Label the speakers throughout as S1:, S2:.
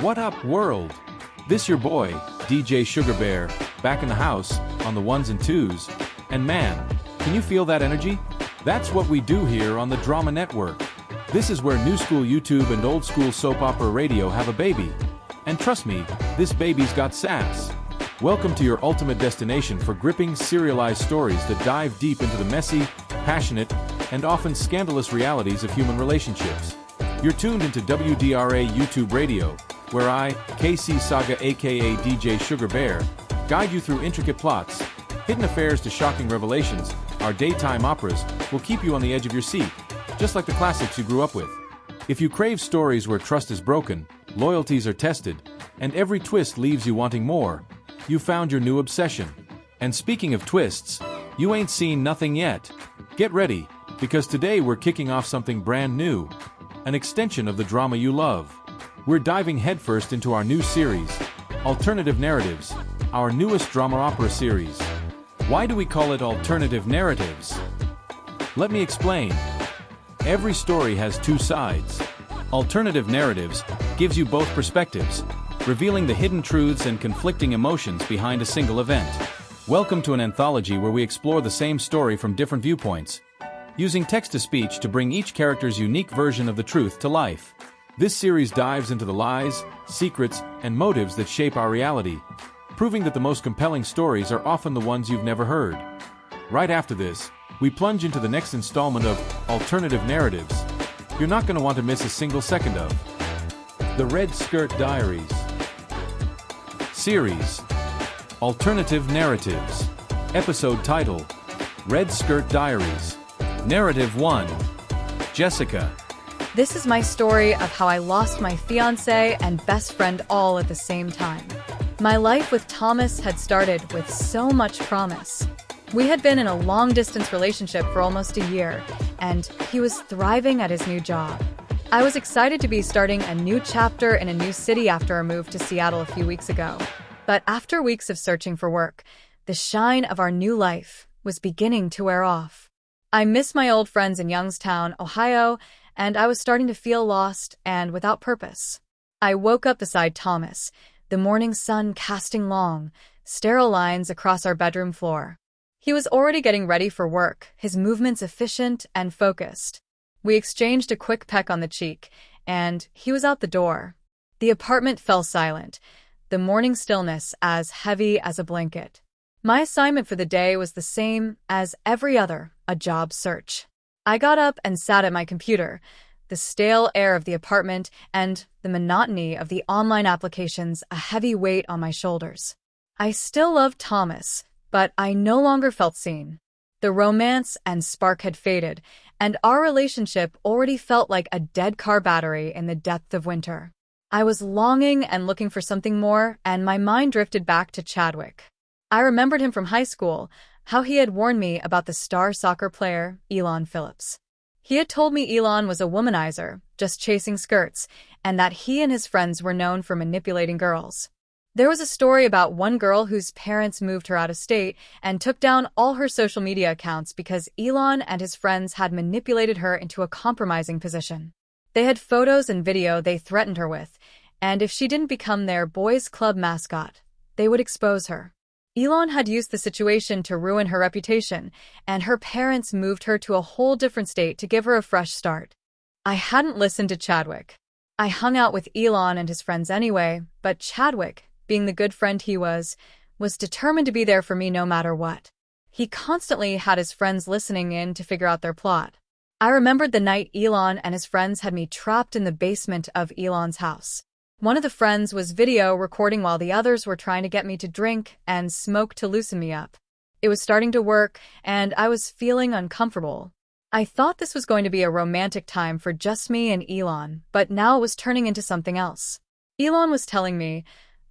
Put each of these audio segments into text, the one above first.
S1: What up, world? This your boy, DJ Sugar Bear, back in the house, on the ones and twos. And man, can you feel that energy? That's what we do here on the Drama Network. This is where new school YouTube and old school soap opera radio have a baby. And trust me, this baby's got sass. Welcome to your ultimate destination for gripping, serialized stories that dive deep into the messy, passionate, and often scandalous realities of human relationships. You're tuned into WDRA YouTube Radio, where I, KC Saga aka DJ Sugar Bear, guide you through intricate plots, hidden affairs to shocking revelations. Our daytime operas will keep you on the edge of your seat, just like the classics you grew up with. If you crave stories where trust is broken, loyalties are tested, and every twist leaves you wanting more, you found your new obsession. And speaking of twists, you ain't seen nothing yet. Get ready, because today we're kicking off something brand new, an extension of the drama you love. We're diving headfirst into our new series, Alternative Narratives, our newest drama opera series. Why do we call it Alternative Narratives? Let me explain. Every story has two sides. Alternative Narratives gives you both perspectives, revealing the hidden truths and conflicting emotions behind a single event. Welcome to an anthology where we explore the same story from different viewpoints, using text-to-speech to bring each character's unique version of the truth to life. This series dives into the lies, secrets, and motives that shape our reality, proving that the most compelling stories are often the ones you've never heard. Right after this, we plunge into the next installment of Alternative Narratives. You're not going to want to miss a single second of The Red Skirt Diaries Series Alternative Narratives. Episode title: Red Skirt Diaries. Narrative 1. Jessica.
S2: This is my story of how I lost my fiancé and best friend all at the same time. My life with Thomas had started with so much promise. We had been in a long-distance relationship for almost a year, and he was thriving at his new job. I was excited to be starting a new chapter in a new city after our move to Seattle a few weeks ago. But after weeks of searching for work, the shine of our new life was beginning to wear off. I missed my old friends in Youngstown, Ohio, and I was starting to feel lost and without purpose. I woke up beside Thomas, the morning sun casting long, sterile lines across our bedroom floor. He was already getting ready for work, his movements efficient and focused. We exchanged a quick peck on the cheek, and he was out the door. The apartment fell silent, the morning stillness as heavy as a blanket. My assignment for the day was the same as every other, a job search. I got up and sat at my computer, the stale air of the apartment and the monotony of the online applications a heavy weight on my shoulders. I still loved Thomas, but I no longer felt seen. The romance and spark had faded, and our relationship already felt like a dead car battery in the depth of winter. I was longing and looking for something more, and my mind drifted back to Chadwick. I remembered him from high school, how he had warned me about the star soccer player, Elon Phillips. He had told me Elon was a womanizer, just chasing skirts, and that he and his friends were known for manipulating girls. There was a story about one girl whose parents moved her out of state and took down all her social media accounts because Elon and his friends had manipulated her into a compromising position. They had photos and video they threatened her with, and if she didn't become their boys' club mascot, they would expose her. Elon had used the situation to ruin her reputation, and her parents moved her to a whole different state to give her a fresh start. I hadn't listened to Chadwick. I hung out with Elon and his friends anyway, but Chadwick, being the good friend he was determined to be there for me no matter what. He constantly had his friends listening in to figure out their plot. I remembered the night Elon and his friends had me trapped in the basement of Elon's house. One of the friends was video recording while the others were trying to get me to drink and smoke to loosen me up. It was starting to work, and I was feeling uncomfortable. I thought this was going to be a romantic time for just me and Elon, but now it was turning into something else. Elon was telling me,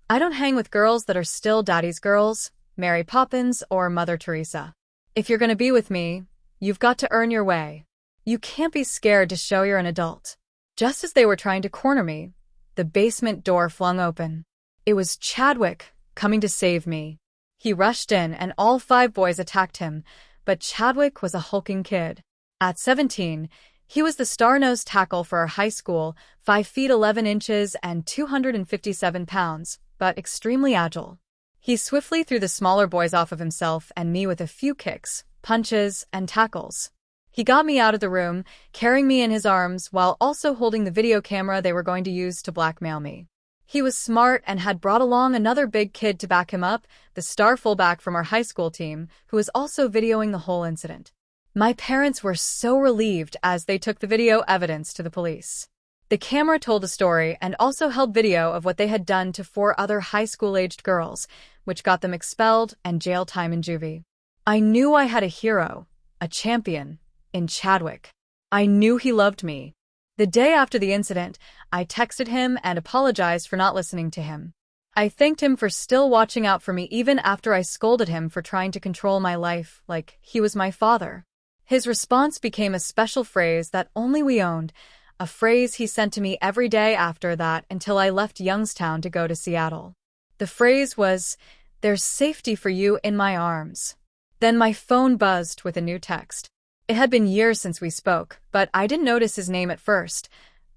S2: "I don't hang with girls that are still daddy's girls, Mary Poppins or Mother Teresa. If you're going to be with me, you've got to earn your way. You can't be scared to show you're an adult." Just as they were trying to corner me, the basement door flung open. It was Chadwick, coming to save me. He rushed in and all 5 boys attacked him, but Chadwick was a hulking kid. At 17, He was the star-nosed tackle for our high school, 5 feet 11 inches and 257 pounds, but extremely agile. He swiftly threw the smaller boys off of himself and me with a few kicks, punches, and tackles. He got me out of the room, carrying me in his arms while also holding the video camera they were going to use to blackmail me. He was smart and had brought along another big kid to back him up, the star fullback from our high school team, who was also videoing the whole incident. My parents were so relieved as they took the video evidence to the police. The camera told a story and also held video of what they had done to 4 other high school-aged girls, which got them expelled and jail time in juvie. I knew I had a hero, a champion, in Chadwick. I knew he loved me. The day after the incident, I texted him and apologized for not listening to him. I thanked him for still watching out for me even after I scolded him for trying to control my life like he was my father. His response became a special phrase that only we owned, a phrase he sent to me every day after that until I left Youngstown to go to Seattle. The phrase was, "There's safety for you in my arms." Then my phone buzzed with a new text. It had been years since we spoke, but I didn't notice his name at first,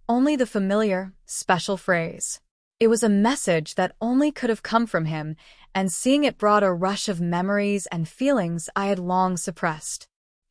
S2: only the familiar, special phrase. It was a message that only could have come from him, and seeing it brought a rush of memories and feelings I had long suppressed.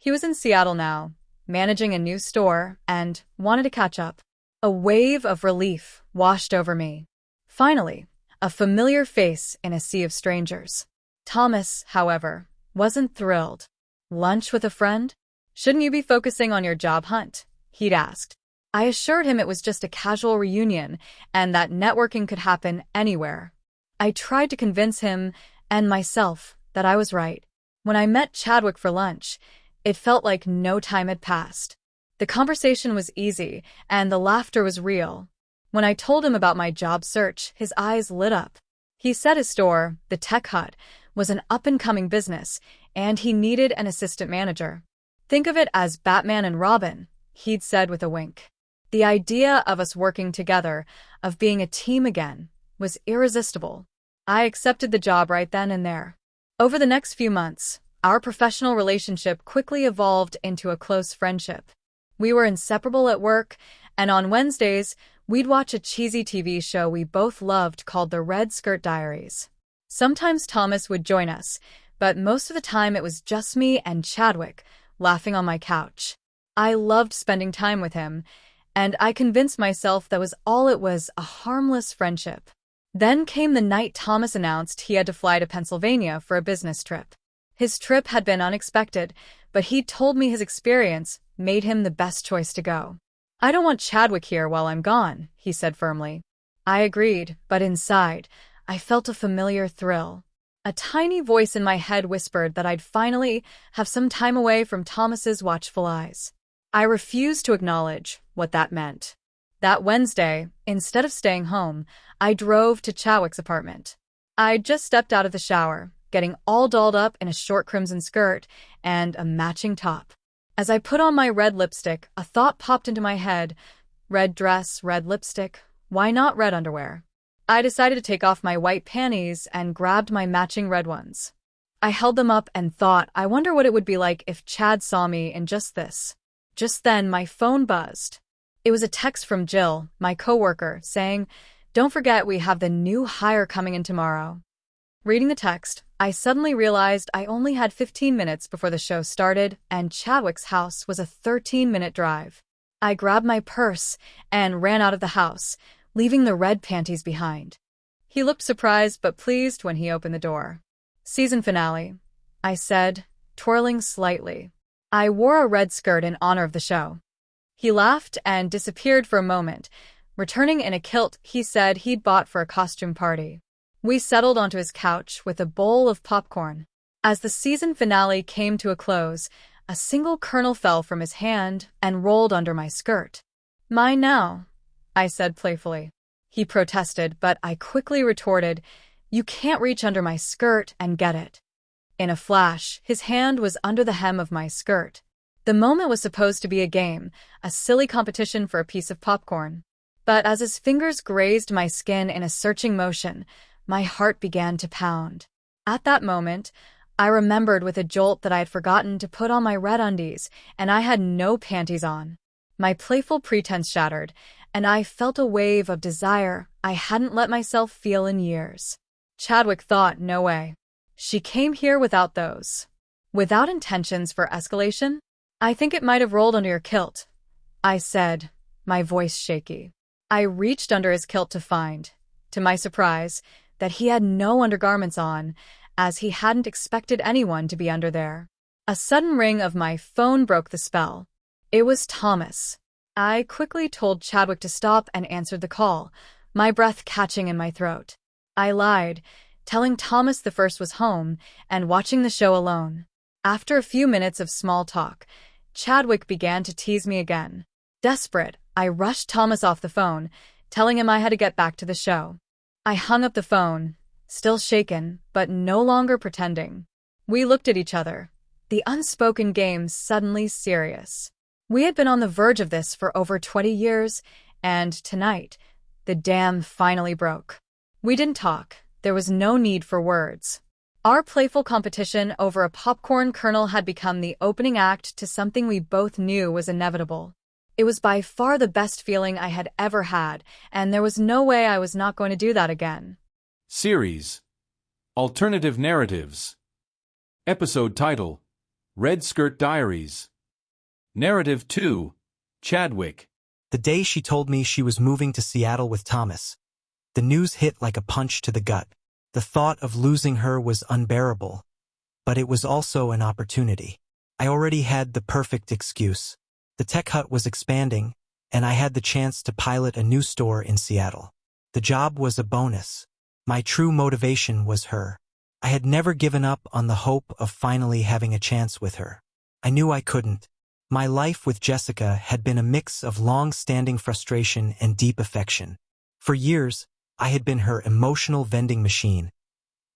S2: He was in Seattle now, managing a new store, and wanted to catch up. A wave of relief washed over me. Finally, a familiar face in a sea of strangers. Thomas, however, wasn't thrilled. "Lunch with a friend? Shouldn't you be focusing on your job hunt?" he'd asked. I assured him it was just a casual reunion and that networking could happen anywhere. I tried to convince him and myself that I was right. When I met Chadwick for lunch, it felt like no time had passed. The conversation was easy, and the laughter was real. When I told him about my job search, his eyes lit up. He said his store, the Tech Hut, was an up-and-coming business, and he needed an assistant manager. "Think of it as Batman and Robin," he'd said with a wink. The idea of us working together, of being a team again, was irresistible. I accepted the job right then and there. Over the next few months, our professional relationship quickly evolved into a close friendship. We were inseparable at work, and on Wednesdays, we'd watch a cheesy TV show we both loved called The Red Skirt Diaries. Sometimes Thomas would join us, but most of the time it was just me and Chadwick, laughing on my couch. I loved spending time with him, and I convinced myself that was all it was, a harmless friendship. Then came the night Thomas announced he had to fly to Pennsylvania for a business trip. His trip had been unexpected, but he told me his experience made him the best choice to go. "I don't want Chadwick here while I'm gone," he said firmly. I agreed, but inside, I felt a familiar thrill. A tiny voice in my head whispered that I'd finally have some time away from Thomas's watchful eyes. I refused to acknowledge what that meant. That Wednesday, instead of staying home, I drove to Chadwick's apartment. I'd just stepped out of the shower, getting all dolled up in a short crimson skirt and a matching top. As I put on my red lipstick, a thought popped into my head. Red dress, red lipstick, why not red underwear? I decided to take off my white panties and grabbed my matching red ones. I held them up and thought, I wonder what it would be like if Chad saw me in just this. Just then, my phone buzzed. It was a text from Jill, my coworker, saying, "Don't forget we have the new hire coming in tomorrow." Reading the text, I suddenly realized I only had 15 minutes before the show started, and Chadwick's house was a 13-minute drive. I grabbed my purse and ran out of the house, leaving the red panties behind. He looked surprised but pleased when he opened the door. "Season finale," I said, twirling slightly. I wore a red skirt in honor of the show. He laughed and disappeared for a moment, returning in a kilt he said he'd bought for a costume party. We settled onto his couch with a bowl of popcorn. As the season finale came to a close, a single kernel fell from his hand and rolled under my skirt. "Mine now," I said playfully. He protested, but I quickly retorted, "You can't reach under my skirt and get it." In a flash, his hand was under the hem of my skirt. The moment was supposed to be a game, a silly competition for a piece of popcorn. But as his fingers grazed my skin in a searching motion, my heart began to pound. At that moment, I remembered with a jolt that I had forgotten to put on my red undies, and I had no panties on. My playful pretense shattered, and I felt a wave of desire I hadn't let myself feel in years. Chadwick thought, no way. She came here without those. Without intentions for escalation? I think it might have rolled under your kilt, I said, my voice shaky. I reached under his kilt to find, to my surprise, that he had no undergarments on, as he hadn't expected anyone to be under there. A sudden ring of my phone broke the spell. It was Thomas. I quickly told Chadwick to stop and answered the call, my breath catching in my throat. I lied, telling Thomas the first was home and watching the show alone. After a few minutes of small talk, Chadwick began to tease me again. Desperate, I rushed Thomas off the phone, telling him I had to get back to the show. I hung up the phone, still shaken, but no longer pretending. We looked at each other, the unspoken game suddenly serious. We had been on the verge of this for over 20 years, and tonight, the dam finally broke. We didn't talk. There was no need for words. Our playful competition over a popcorn kernel had become the opening act to something we both knew was inevitable. It was by far the best feeling I had ever had, and there was no way I was not going to do that again.
S1: Series. Alternative Narratives. Episode title: Red Skirt Diaries. Narrative 2. Chadwick.
S3: The day she told me she was moving to Seattle with Thomas, the news hit like a punch to the gut. The thought of losing her was unbearable, but it was also an opportunity. I already had the perfect excuse. The tech hut was expanding, and I had the chance to pilot a new store in Seattle. The job was a bonus. My true motivation was her. I had never given up on the hope of finally having a chance with her. I knew I couldn't. My life with Jessica had been a mix of long-standing frustration and deep affection. For years, I had been her emotional vending machine,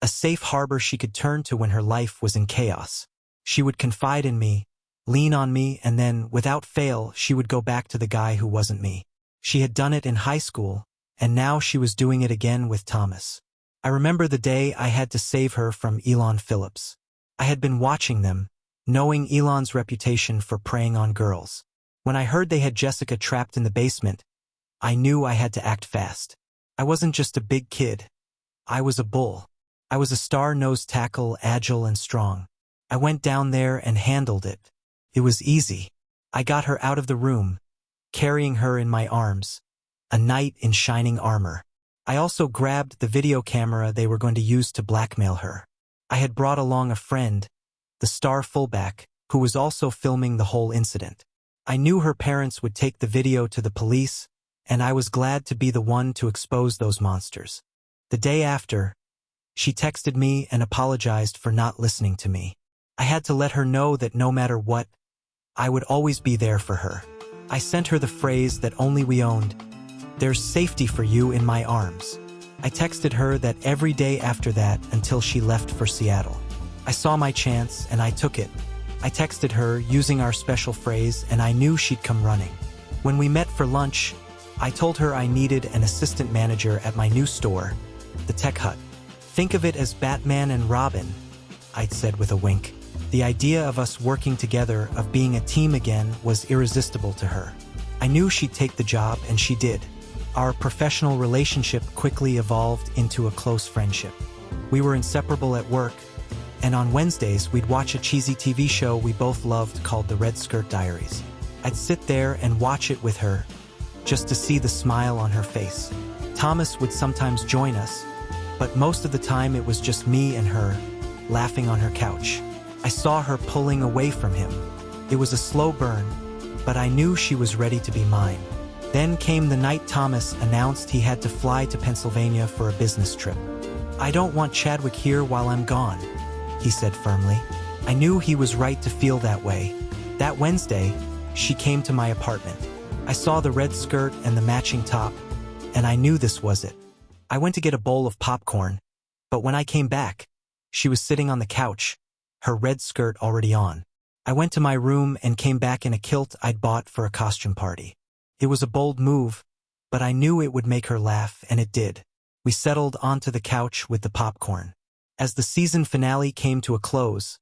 S3: a safe harbor she could turn to when her life was in chaos. She would confide in me, lean on me, and then, without fail, she would go back to the guy who wasn't me. She had done it in high school, and now she was doing it again with Thomas. I remember the day I had to save her from Elon Phillips. I had been watching them, knowing Elon's reputation for preying on girls. When I heard they had Jessica trapped in the basement, I knew I had to act fast. I wasn't just a big kid. I was a bull. I was a star-nosed tackle, agile and strong. I went down there and handled it. It was easy. I got her out of the room, carrying her in my arms, a knight in shining armor. I also grabbed the video camera they were going to use to blackmail her. I had brought along a friend, the star fullback, who was also filming the whole incident. I knew her parents would take the video to the police, and I was glad to be the one to expose those monsters. The day after, she texted me and apologized for not listening to me. I had to let her know that no matter what, I would always be there for her. I sent her the phrase that only we owned, "There's safety for you in my arms." I texted her that every day after that until she left for Seattle. I saw my chance and I took it. I texted her using our special phrase and I knew she'd come running. When we met for lunch, I told her I needed an assistant manager at my new store, the Tech Hut. "Think of it as Batman and Robin," I'd said with a wink. The idea of us working together, of being a team again, was irresistible to her. I knew she'd take the job, and she did. Our professional relationship quickly evolved into a close friendship. We were inseparable at work, and on Wednesdays we'd watch a cheesy TV show we both loved called The Red Skirt Diaries. I'd sit there and watch it with her, just to see the smile on her face. Thomas would sometimes join us, but most of the time it was just me and her, laughing on her couch. I saw her pulling away from him. It was a slow burn, but I knew she was ready to be mine. Then came the night Thomas announced he had to fly to Pennsylvania for a business trip. "I don't want Chadwick here while I'm gone," he said firmly. I knew he was right to feel that way. That Wednesday, she came to my apartment. I saw the red skirt and the matching top, and I knew this was it. I went to get a bowl of popcorn, but when I came back, she was sitting on the couch, her red skirt already on. I went to my room and came back in a kilt I'd bought for a costume party. It was a bold move, but I knew it would make her laugh, and it did. We settled onto the couch with the popcorn. As the season finale came to a close,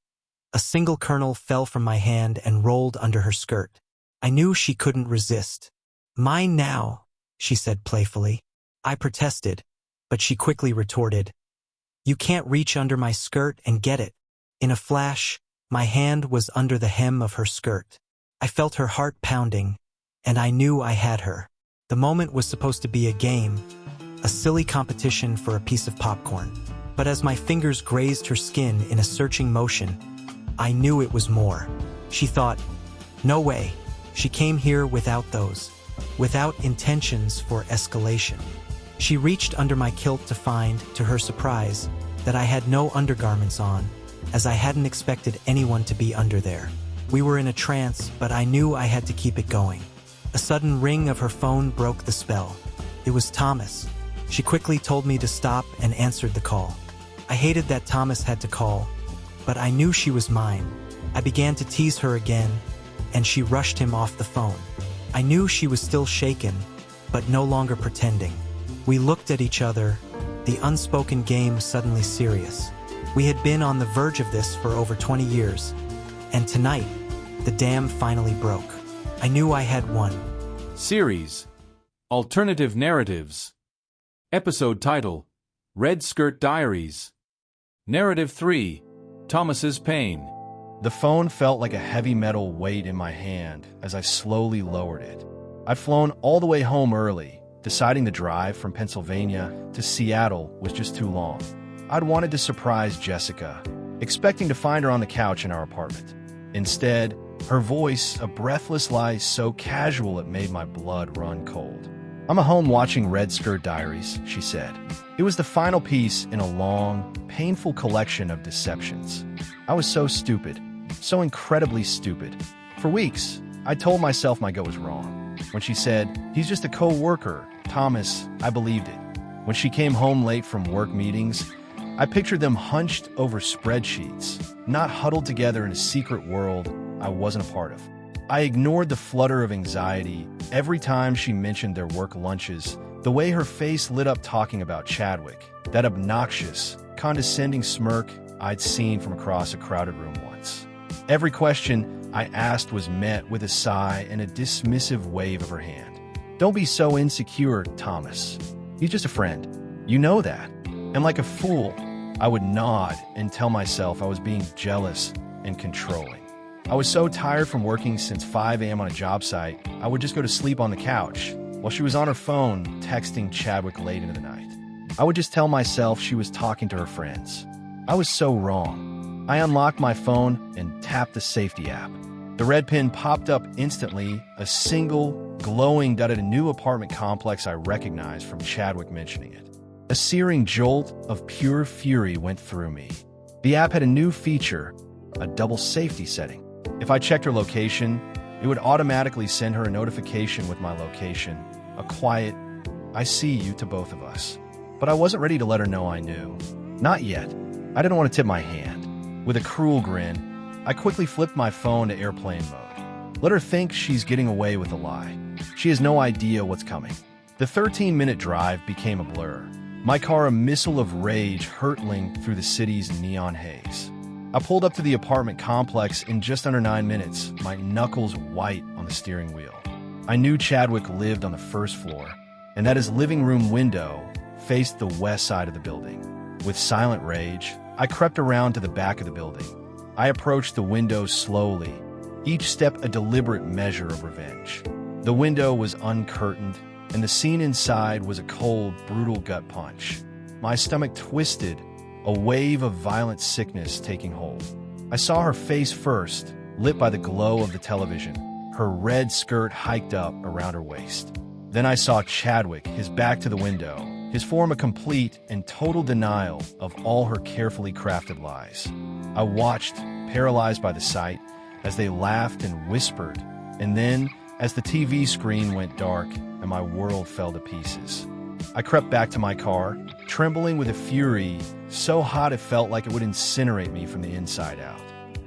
S3: a single kernel fell from my hand and rolled under her skirt. I knew she couldn't resist. Mine now, she said playfully. I protested, but she quickly retorted, You can't reach under my skirt and get it. In a flash, my hand was under the hem of her skirt. I felt her heart pounding, and I knew I had her. The moment was supposed to be a game, a silly competition for a piece of popcorn. But as my fingers grazed her skin in a searching motion, I knew it was more. She thought, No way. She came here without those, without intentions for escalation. She reached under my kilt to find, to her surprise, that I had no undergarments on, as I hadn't expected anyone to be under there. We were in a trance, but I knew I had to keep it going. A sudden ring of her phone broke the spell. It was Thomas. She quickly told me to stop and answered the call. I hated that Thomas had to call, but I knew she was mine. I began to tease her again, and she rushed him off the phone. I knew she was still shaken, but no longer pretending. We looked at each other, the unspoken game suddenly serious. We had been on the verge of this for over 20 years, and tonight, the dam finally broke. I knew I had won.
S1: Series Alternative Narratives. Episode title Red Skirt Diaries. Narrative 3 Thomas's Pain.
S4: The phone felt like a heavy metal weight in my hand as I slowly lowered it. I'd flown all the way home early, deciding the drive from Pennsylvania to Seattle was just too long. I'd wanted to surprise Jessica, expecting to find her on the couch in our apartment. Instead, her voice, a breathless lie so casual it made my blood run cold. I'm at home watching Red Skirt Diaries, she said. It was the final piece in a long, painful collection of deceptions. I was so stupid, so incredibly stupid. For weeks, I told myself my gut was wrong. When she said, he's just a co-worker, Thomas, I believed it. When she came home late from work meetings, I pictured them hunched over spreadsheets, not huddled together in a secret world I wasn't a part of. I ignored the flutter of anxiety every time she mentioned their work lunches, the way her face lit up talking about Chadwick, that obnoxious, condescending smirk I'd seen from across a crowded room once. Every question I asked was met with a sigh and a dismissive wave of her hand. Don't be so insecure, Thomas. He's just a friend. You know that. And like a fool, I would nod and tell myself I was being jealous and controlling. I was so tired from working since 5 a.m. on a job site, I would just go to sleep on the couch while she was on her phone texting Chadwick late into the night. I would just tell myself she was talking to her friends. I was so wrong. I unlocked my phone and tapped the safety app. The red pin popped up instantly, a single, glowing dot at a new apartment complex I recognized from Chadwick mentioning it. A searing jolt of pure fury went through me. The app had a new feature, a double safety setting. If I checked her location, it would automatically send her a notification with my location, a quiet, I see you to both of us. But I wasn't ready to let her know I knew. Not yet. I didn't want to tip my hand. With a cruel grin, I quickly flipped my phone to airplane mode. Let her think she's getting away with a lie. She has no idea what's coming. The 13-minute drive became a blur. My car a missile of rage hurtling through the city's neon haze. I pulled up to the apartment complex in just under 9 minutes, my knuckles white on the steering wheel. I knew Chadwick lived on the first floor, and that his living room window faced the west side of the building. With silent rage, I crept around to the back of the building. I approached the window slowly, each step a deliberate measure of revenge. The window was uncurtained, and the scene inside was a cold, brutal gut punch. My stomach twisted, a wave of violent sickness taking hold. I saw her face first, lit by the glow of the television, her red skirt hiked up around her waist. Then I saw Chadwick, his back to the window, his form a complete and total denial of all her carefully crafted lies. I watched, paralyzed by the sight, as they laughed and whispered, and then, as the TV screen went dark and my world fell to pieces. I crept back to my car, trembling with a fury so hot it felt like it would incinerate me from the inside out.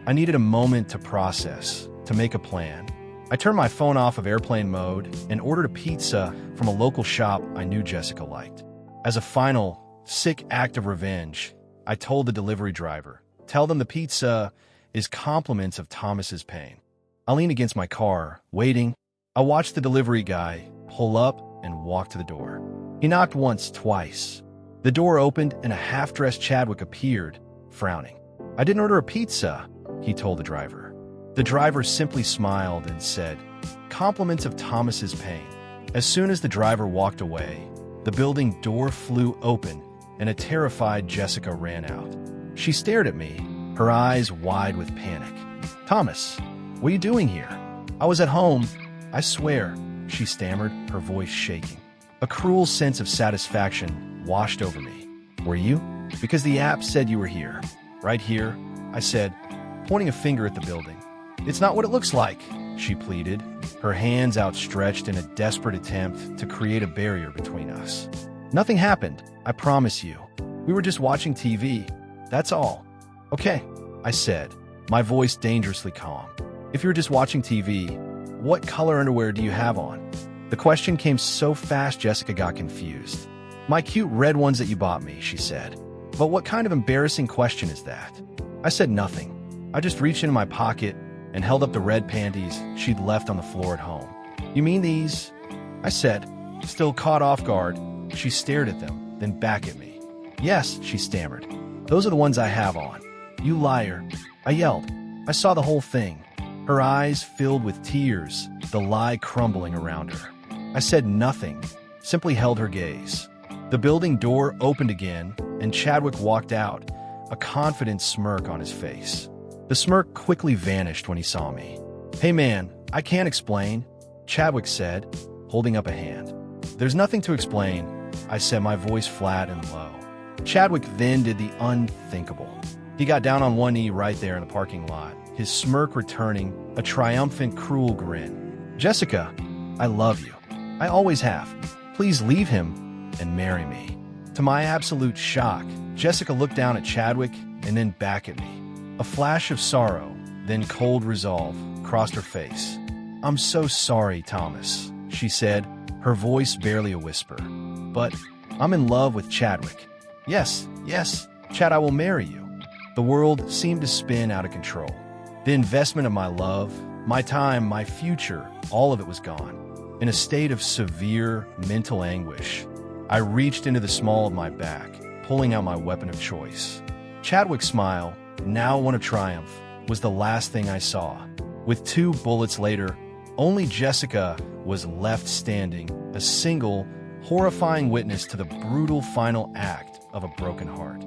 S4: I needed a moment to process, to make a plan. I turned my phone off of airplane mode and ordered a pizza from a local shop I knew Jessica liked. As a final, sick act of revenge, I told the delivery driver, "Tell them the pizza is compliments of Thomas's pain." I leaned against my car, waiting. I watched the delivery guy pull up and walk to the door. He knocked once, twice. The door opened and a half-dressed Chadwick appeared, frowning. "I didn't order a pizza," he told the driver. The driver simply smiled and said, "Compliments of Thomas's pain." As soon as the driver walked away, the building door flew open and a terrified Jessica ran out. She stared at me, her eyes wide with panic. "Thomas, what are you doing here?" "I was at home, I swear," she stammered, her voice shaking. A cruel sense of satisfaction washed over me. "Were you?" "Because the app said you were here." "Right here," I said, pointing a finger at the building. "It's not what it looks like," she pleaded, her hands outstretched in a desperate attempt to create a barrier between us. "Nothing happened, I promise you. We were just watching TV, that's all." "Okay," I said, my voice dangerously calm. "If you were just watching TV, what color underwear do you have on?" The question came so fast Jessica got confused. "My cute red ones that you bought me," she said. "But what kind of embarrassing question is that?" I said nothing. I just reached into my pocket and held up the red panties she'd left on the floor at home. "You mean these?" I said, still caught off guard. She stared at them, then back at me. "Yes," she stammered. "Those are the ones I have on." "You liar," I yelled. I saw the whole thing. Her eyes filled with tears, the lie crumbling around her. I said nothing, simply held her gaze. The building door opened again, and Chadwick walked out, a confident smirk on his face. The smirk quickly vanished when he saw me. "Hey man, I can't explain," Chadwick said, holding up a hand. "There's nothing to explain," I said, my voice flat and low. Chadwick then did the unthinkable. He got down on one knee right there in the parking lot, his smirk returning, a triumphant, cruel grin. "Jessica, I love you. I always have. Please leave him and marry me." To my absolute shock, Jessica looked down at Chadwick and then back at me. A flash of sorrow, then cold resolve, crossed her face. "I'm so sorry, Thomas," she said, her voice barely a whisper. "But I'm in love with Chadwick." Yes, Chad, I will marry you." The world seemed to spin out of control. The investment of my love, my time, my future, all of it was gone. In a state of severe mental anguish, I reached into the small of my back, pulling out my weapon of choice. Chadwick's smile, now one of triumph, was the last thing I saw. With 2 bullets later, only Jessica was left standing, a single, horrifying witness to the brutal final act of a broken heart.